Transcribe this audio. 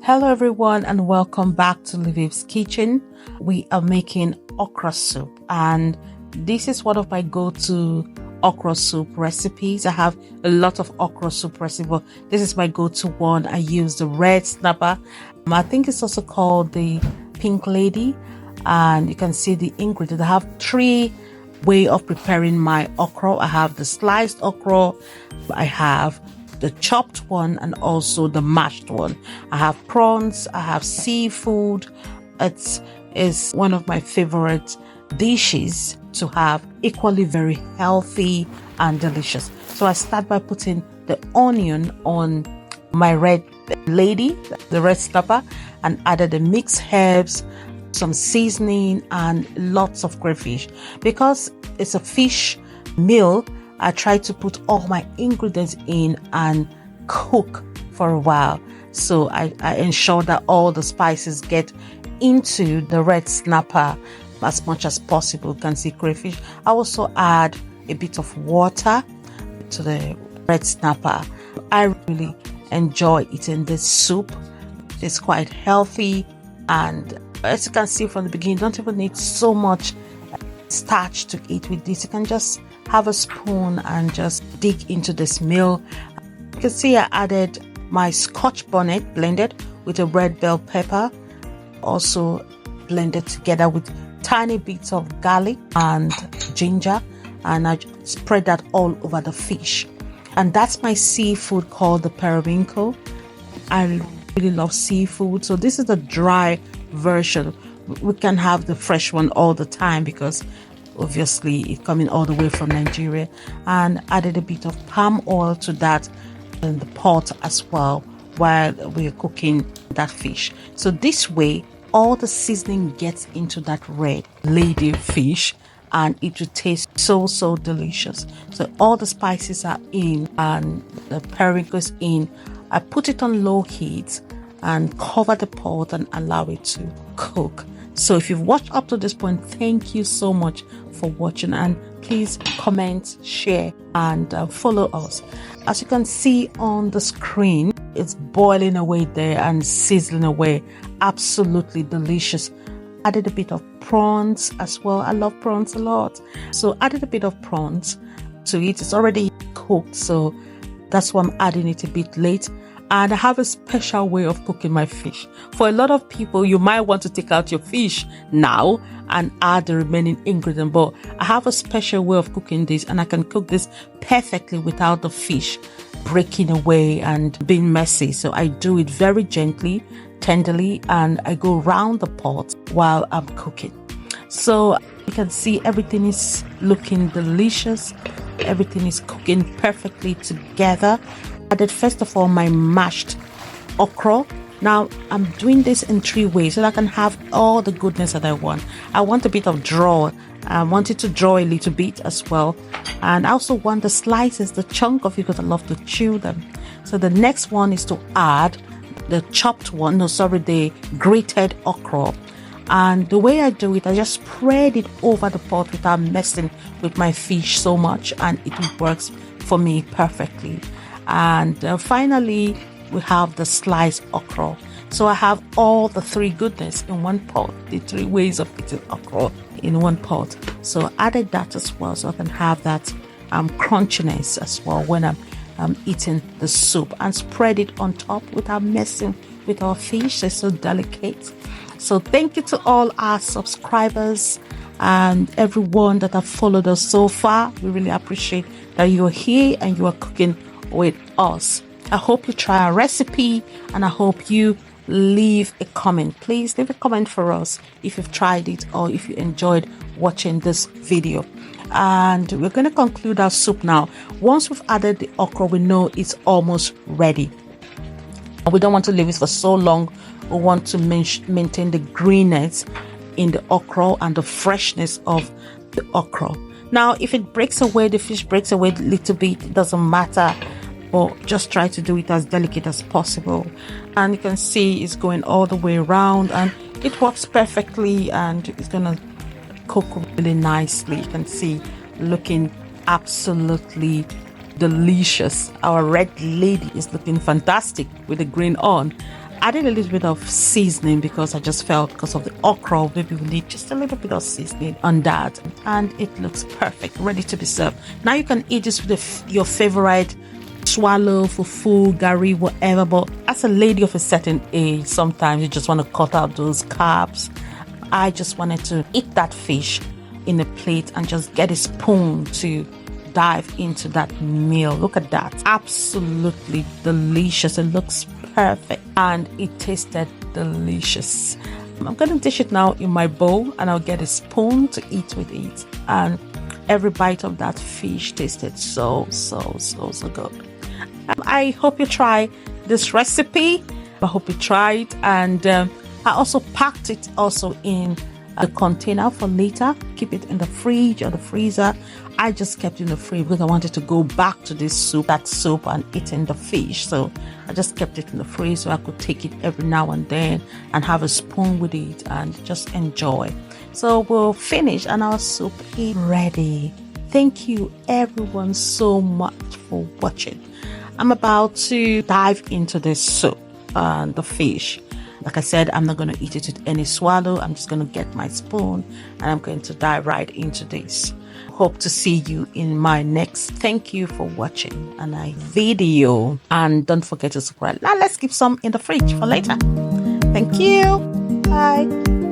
Hello everyone and welcome back to Liviv's Kitchen. We are making okra soup and this is one of my go-to okra soup recipes. I have a lot of okra soup recipes, but this is my go-to one. I use the red snapper. I think it's also called the pink lady, and you can see the ingredients. I have three way of preparing my okra. I have the sliced okra, I have the chopped one, and also the mashed one. I have prawns, I have seafood. It is one of my favorite dishes to have, equally very healthy and delicious. So I start by putting the onion on my red lady, the red snapper, and added the mixed herbs, some seasoning, and lots of crayfish. Because it's a fish meal, I try to put all my ingredients in and cook for a while. So I ensure that all the spices get into the red snapper as much as possible. You can see crayfish. I also add a bit of water to the red snapper. I really enjoy eating this soup. It's quite healthy, and as you can see from the beginning, you don't even need so much starch to eat with this. You can just have a spoon and just dig into this meal. You can see I added my scotch bonnet blended with a red bell pepper, also blended together with tiny bits of garlic and ginger, and I spread that all over the fish. And that's my seafood called the periwinkle. I really love seafood, so this is the dry version. We can have the fresh one all the time because obviously it's coming all the way from Nigeria. And added a bit of palm oil to that in the pot as well while we're cooking that fish. So this way all the seasoning gets into that red lady fish and it will taste so delicious. So all the spices are in and the periwinkle is in. I put it on low heat and cover the pot and allow it to cook. So if you've watched up to this point, thank you so much for watching, and please comment, share, and follow us. As you can see on the screen, it's boiling away there and sizzling away. Absolutely delicious. Added a bit of prawns as well. I love prawns a lot, so added a bit of prawns to it. It's already cooked, so that's why I'm adding it a bit late. And I have a special way of cooking my fish. For a lot of people, you might want to take out your fish now and add the remaining ingredient, but I have a special way of cooking this, and I can cook this perfectly without the fish breaking away and being messy. So I do it very gently, tenderly, and I go round the pot while I'm cooking. So you can see everything is looking delicious. Everything is cooking perfectly together. I did first of all my mashed okra. Now I'm doing this in three ways so that I can have all the goodness that I want. I want a bit of draw. I want it to draw a little bit as well. And I also want the slices, the chunk of it, because I love to chew them. So the next one is to add the chopped one, the grated okra. And the way I do it, I just spread it over the pot without messing with my fish so much, and it works for me perfectly. And finally, we have the sliced okra. So I have all the three goodness in one pot, the three ways of eating okra in one pot. So I added that as well, so I can have that crunchiness as well when I'm eating the soup, and spread it on top without messing with our fish. They're so delicate. So thank you to all our subscribers and everyone that have followed us so far. We really appreciate that you are here and you are cooking with us. I hope you try our recipe, and I hope you leave a comment. Please leave a comment for us if you've tried it or if you enjoyed watching this video. And we're going to conclude our soup now. Once we've added the okra, we know it's almost ready. We don't want to leave it for so long. We want to maintain the greenness in the okra and the freshness of the okra. Now, if it breaks away, the fish breaks away a little bit, it doesn't matter, but just try to do it as delicate as possible. And you can see it's going all the way around, and it works perfectly, and it's gonna cook really nicely. You can see looking absolutely delicious. Our red lady is looking fantastic with the green on. Added a little bit of seasoning because I just felt because of the okra, maybe we need just a little bit of seasoning on that. And it looks perfect, ready to be served. Now you can eat this with your favorite swallow, fufu, gari, whatever. But as a lady of a certain age, sometimes you just want to cut out those carbs. I just wanted to eat that fish in a plate and just get a spoon to dive into that meal. Look at that. Absolutely delicious. It looks perfect and it tasted delicious. I'm going to dish it now in my bowl and I'll get a spoon to eat with it. And every bite of that fish tasted so good. I hope you try this recipe. I hope you try it. And I also packed it also in a container for later. Keep it in the fridge or the freezer. I just kept it in the fridge because I wanted to go back to this soup, and eating the fish. So I just kept it in the fridge so I could take it every now and then and have a spoon with it and just enjoy. So we'll finish and our soup is ready. Thank you everyone so much for watching. I'm about to dive into this soup and the fish. Like I said, I'm not going to eat it with any swallow. I'm just going to get my spoon and I'm going to dive right into this. Hope to see you in my next. Thank you for watching my video. And don't forget to subscribe. Now let's keep some in the fridge for later. Thank you. Bye.